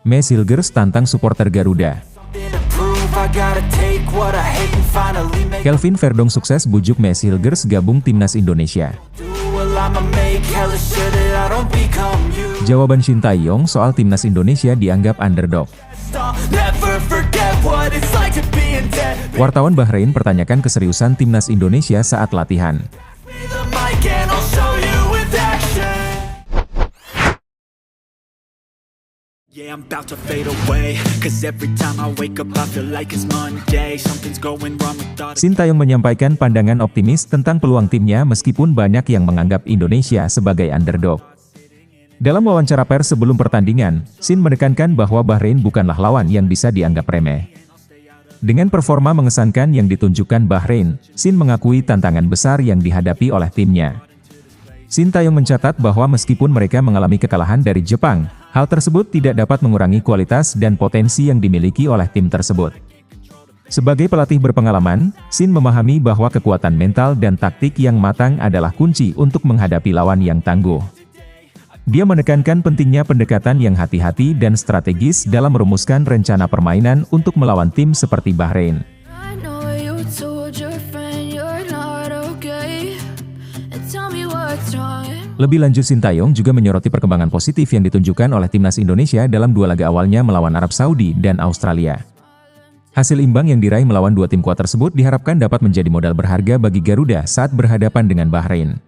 Messi Hilgers tantang supporter Garuda. Kelvin Verdong sukses bujuk Messi Hilgers gabung timnas Indonesia. Jawaban Shin Tae-yong soal timnas Indonesia dianggap underdog. Wartawan Bahrain pertanyakan keseriusan timnas Indonesia saat latihan. Shin Tae-yong menyampaikan pandangan optimis tentang peluang timnya meskipun banyak yang menganggap Indonesia sebagai underdog. Dalam wawancara pers sebelum pertandingan, Shin menekankan bahwa Bahrain bukanlah lawan yang bisa dianggap remeh. Dengan performa mengesankan yang ditunjukkan Bahrain, Shin mengakui tantangan besar yang dihadapi oleh timnya. Shin Tae-yong mencatat bahwa meskipun mereka mengalami kekalahan dari Jepang, hal tersebut tidak dapat mengurangi kualitas dan potensi yang dimiliki oleh tim tersebut. Sebagai pelatih berpengalaman, Shin memahami bahwa kekuatan mental dan taktik yang matang adalah kunci untuk menghadapi lawan yang tangguh. Dia menekankan pentingnya pendekatan yang hati-hati dan strategis dalam merumuskan rencana permainan untuk melawan tim seperti Bahrain. Lebih lanjut, Shin Tae-yong juga menyoroti perkembangan positif yang ditunjukkan oleh timnas Indonesia dalam dua laga awalnya melawan Arab Saudi dan Australia. Hasil imbang yang diraih melawan dua tim kuat tersebut diharapkan dapat menjadi modal berharga bagi Garuda saat berhadapan dengan Bahrain.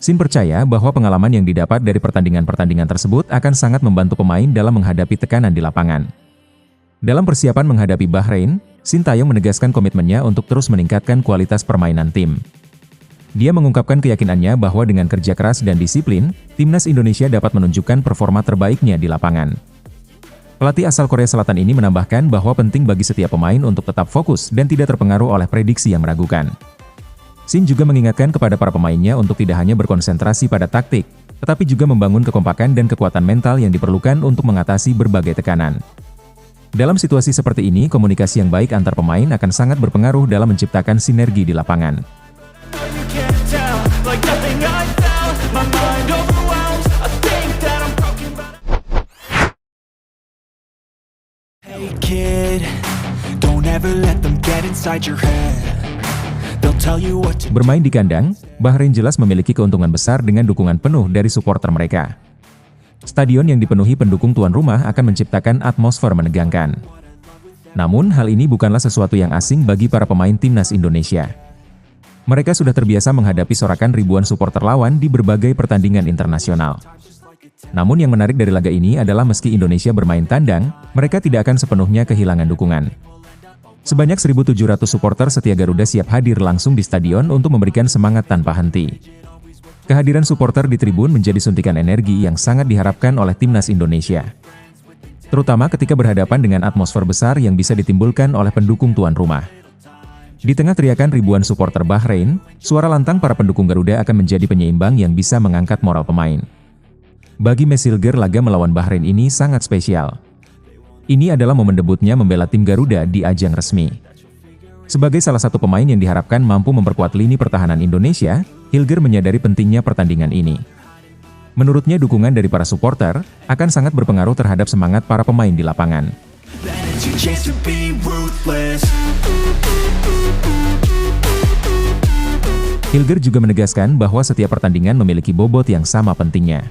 Shin percaya bahwa pengalaman yang didapat dari pertandingan-pertandingan tersebut akan sangat membantu pemain dalam menghadapi tekanan di lapangan. Dalam persiapan menghadapi Bahrain, Shin Tae-yong menegaskan komitmennya untuk terus meningkatkan kualitas permainan tim. Dia mengungkapkan keyakinannya bahwa dengan kerja keras dan disiplin, timnas Indonesia dapat menunjukkan performa terbaiknya di lapangan. Pelatih asal Korea Selatan ini menambahkan bahwa penting bagi setiap pemain untuk tetap fokus dan tidak terpengaruh oleh prediksi yang meragukan. Shin juga mengingatkan kepada para pemainnya untuk tidak hanya berkonsentrasi pada taktik, tetapi juga membangun kekompakan dan kekuatan mental yang diperlukan untuk mengatasi berbagai tekanan. Dalam situasi seperti ini, komunikasi yang baik antar pemain akan sangat berpengaruh dalam menciptakan sinergi di lapangan. Hey kid, don't ever let them get inside your head. Bermain di kandang, Bahrain jelas memiliki keuntungan besar dengan dukungan penuh dari supporter mereka. Stadion yang dipenuhi pendukung tuan rumah akan menciptakan atmosfer menegangkan. Namun, hal ini bukanlah sesuatu yang asing bagi para pemain timnas Indonesia. Mereka sudah terbiasa menghadapi sorakan ribuan supporter lawan di berbagai pertandingan internasional. Namun yang menarik dari laga ini adalah meski Indonesia bermain tandang, mereka tidak akan sepenuhnya kehilangan dukungan. Sebanyak 1.700 supporter setia Garuda siap hadir langsung di stadion untuk memberikan semangat tanpa henti. Kehadiran supporter di tribun menjadi suntikan energi yang sangat diharapkan oleh timnas Indonesia. Terutama ketika berhadapan dengan atmosfer besar yang bisa ditimbulkan oleh pendukung tuan rumah. Di tengah teriakan ribuan supporter Bahrain, suara lantang para pendukung Garuda akan menjadi penyeimbang yang bisa mengangkat moral pemain. Bagi Messi Hilgers, laga melawan Bahrain ini sangat spesial. Ini adalah momen debutnya membela tim Garuda di ajang resmi. Sebagai salah satu pemain yang diharapkan mampu memperkuat lini pertahanan Indonesia, Hilgers menyadari pentingnya pertandingan ini. Menurutnya dukungan dari para supporter akan sangat berpengaruh terhadap semangat para pemain di lapangan. Hilgers juga menegaskan bahwa setiap pertandingan memiliki bobot yang sama pentingnya.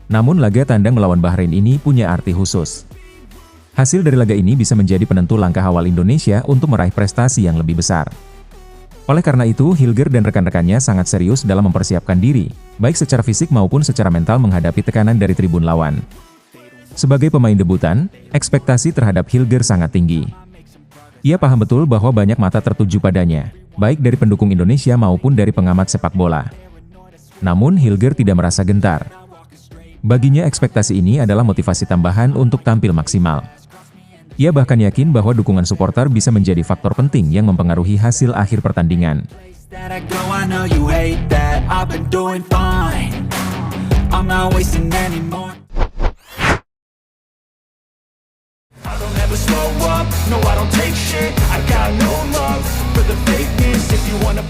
Namun laga tandang melawan Bahrain ini punya arti khusus. Hasil dari laga ini bisa menjadi penentu langkah awal Indonesia untuk meraih prestasi yang lebih besar. Oleh karena itu, Hilgers dan rekan-rekannya sangat serius dalam mempersiapkan diri, baik secara fisik maupun secara mental menghadapi tekanan dari tribun lawan. Sebagai pemain debutan, ekspektasi terhadap Hilgers sangat tinggi. Ia paham betul bahwa banyak mata tertuju padanya, baik dari pendukung Indonesia maupun dari pengamat sepak bola. Namun Hilgers tidak merasa gentar. Baginya ekspektasi ini adalah motivasi tambahan untuk tampil maksimal. Ia bahkan yakin bahwa dukungan supporter bisa menjadi faktor penting yang mempengaruhi hasil akhir pertandingan.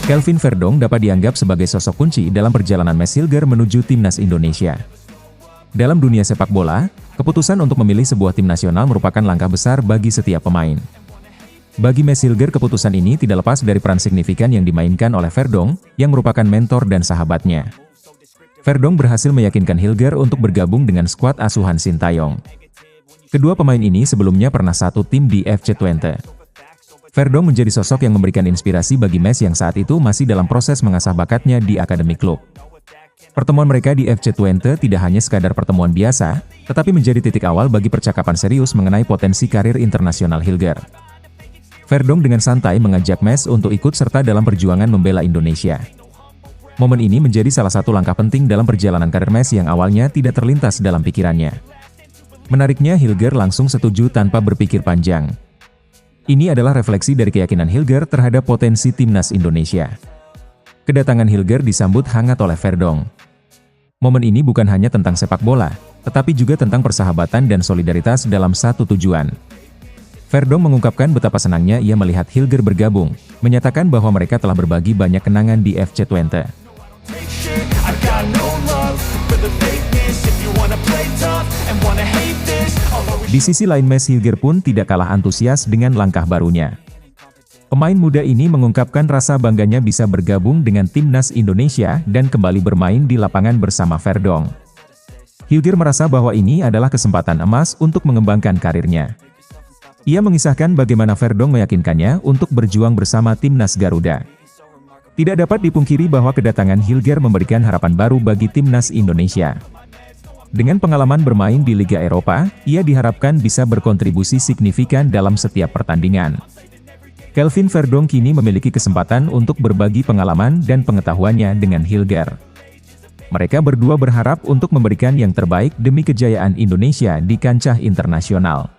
Kelvin Verdong dapat dianggap sebagai sosok kunci dalam perjalanan Messi Hilgers menuju timnas Indonesia. Dalam dunia sepak bola, keputusan untuk memilih sebuah tim nasional merupakan langkah besar bagi setiap pemain. Bagi Mads Hilger, keputusan ini tidak lepas dari peran signifikan yang dimainkan oleh Verdonk, yang merupakan mentor dan sahabatnya. Verdonk berhasil meyakinkan Hilger untuk bergabung dengan skuad asuhan Sintayong. Kedua pemain ini sebelumnya pernah satu tim di FC Twente. Verdonk menjadi sosok yang memberikan inspirasi bagi Mads yang saat itu masih dalam proses mengasah bakatnya di akademi klub. Pertemuan mereka di FC Twente tidak hanya sekadar pertemuan biasa, tetapi menjadi titik awal bagi percakapan serius mengenai potensi karir internasional Hilger. Verdonk dengan santai mengajak Mads untuk ikut serta dalam perjuangan membela Indonesia. Momen ini menjadi salah satu langkah penting dalam perjalanan karir Mads yang awalnya tidak terlintas dalam pikirannya. Menariknya, Hilger langsung setuju tanpa berpikir panjang. Ini adalah refleksi dari keyakinan Hilger terhadap potensi timnas Indonesia. Kedatangan Hilger disambut hangat oleh Verdonk. Momen ini bukan hanya tentang sepak bola, tetapi juga tentang persahabatan dan solidaritas dalam satu tujuan. Verdonk mengungkapkan betapa senangnya ia melihat Hilger bergabung, menyatakan bahwa mereka telah berbagi banyak kenangan di FC Twente. Di sisi lain, Mads Hilger pun tidak kalah antusias dengan langkah barunya. Pemain muda ini mengungkapkan rasa bangganya bisa bergabung dengan timnas Indonesia dan kembali bermain di lapangan bersama Verdonk. Hilger merasa bahwa ini adalah kesempatan emas untuk mengembangkan karirnya. Ia mengisahkan bagaimana Verdonk meyakinkannya untuk berjuang bersama timnas Garuda. Tidak dapat dipungkiri bahwa kedatangan Hilger memberikan harapan baru bagi timnas Indonesia. Dengan pengalaman bermain di Liga Eropa, ia diharapkan bisa berkontribusi signifikan dalam setiap pertandingan. Kelvin Verdonk kini memiliki kesempatan untuk berbagi pengalaman dan pengetahuannya dengan Hilger. Mereka berdua berharap untuk memberikan yang terbaik demi kejayaan Indonesia di kancah internasional.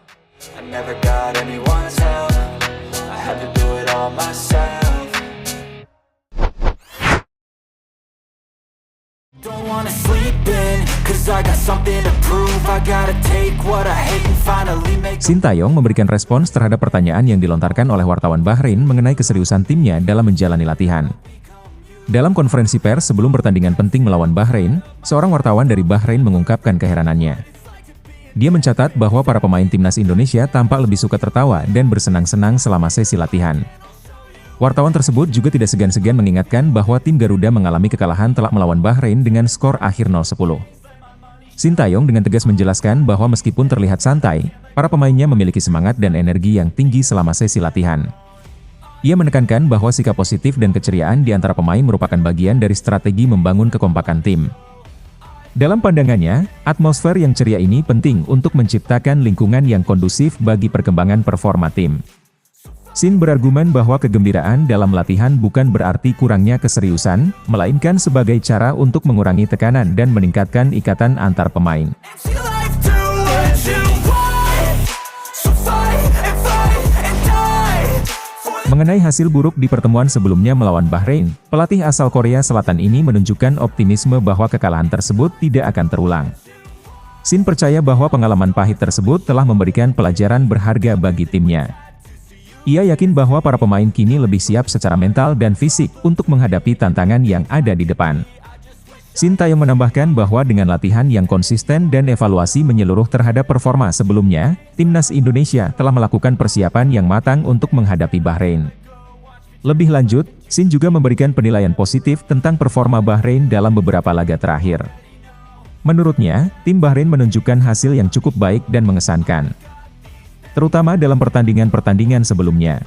Sintayong memberikan respons terhadap pertanyaan yang dilontarkan oleh wartawan Bahrain mengenai keseriusan timnya dalam menjalani latihan. Dalam konferensi pers sebelum pertandingan penting melawan Bahrain, seorang wartawan dari Bahrain mengungkapkan keheranannya. Dia mencatat bahwa para pemain timnas Indonesia tampak lebih suka tertawa dan bersenang-senang selama sesi latihan. Wartawan tersebut juga tidak segan-segan mengingatkan bahwa tim Garuda mengalami kekalahan telak melawan Bahrain dengan skor akhir 0-10. Sintayong dengan tegas menjelaskan bahwa meskipun terlihat santai, para pemainnya memiliki semangat dan energi yang tinggi selama sesi latihan. Ia menekankan bahwa sikap positif dan keceriaan di antara pemain merupakan bagian dari strategi membangun kekompakan tim. Dalam pandangannya, atmosfer yang ceria ini penting untuk menciptakan lingkungan yang kondusif bagi perkembangan performa tim. Sin berargumen bahwa kegembiraan dalam latihan bukan berarti kurangnya keseriusan, melainkan sebagai cara untuk mengurangi tekanan dan meningkatkan ikatan antar pemain. Mengenai hasil buruk di pertemuan sebelumnya melawan Bahrain, pelatih asal Korea Selatan ini menunjukkan optimisme bahwa kekalahan tersebut tidak akan terulang. Sin percaya bahwa pengalaman pahit tersebut telah memberikan pelajaran berharga bagi timnya. Ia yakin bahwa para pemain kini lebih siap secara mental dan fisik untuk menghadapi tantangan yang ada di depan. Sintayong menambahkan bahwa dengan latihan yang konsisten dan evaluasi menyeluruh terhadap performa sebelumnya, timnas Indonesia telah melakukan persiapan yang matang untuk menghadapi Bahrain. Lebih lanjut, Sin juga memberikan penilaian positif tentang performa Bahrain dalam beberapa laga terakhir. Menurutnya, tim Bahrain menunjukkan hasil yang cukup baik dan mengesankan, terutama dalam pertandingan-pertandingan sebelumnya.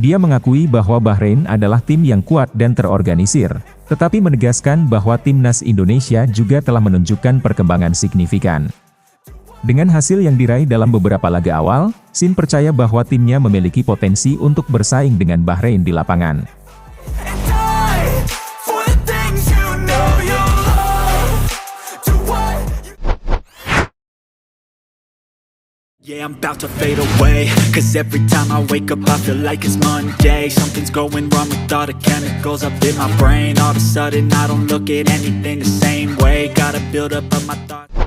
Dia mengakui bahwa Bahrain adalah tim yang kuat dan terorganisir, tetapi menegaskan bahwa timnas Indonesia juga telah menunjukkan perkembangan signifikan. Dengan hasil yang diraih dalam beberapa laga awal, Sin percaya bahwa timnya memiliki potensi untuk bersaing dengan Bahrain di lapangan. Yeah, I'm about to fade away, cause every time I wake up I feel like it's Monday. Something's going wrong with all the chemicals up in my brain. All of a sudden I don't look at anything the same way. Gotta build up of my thoughts.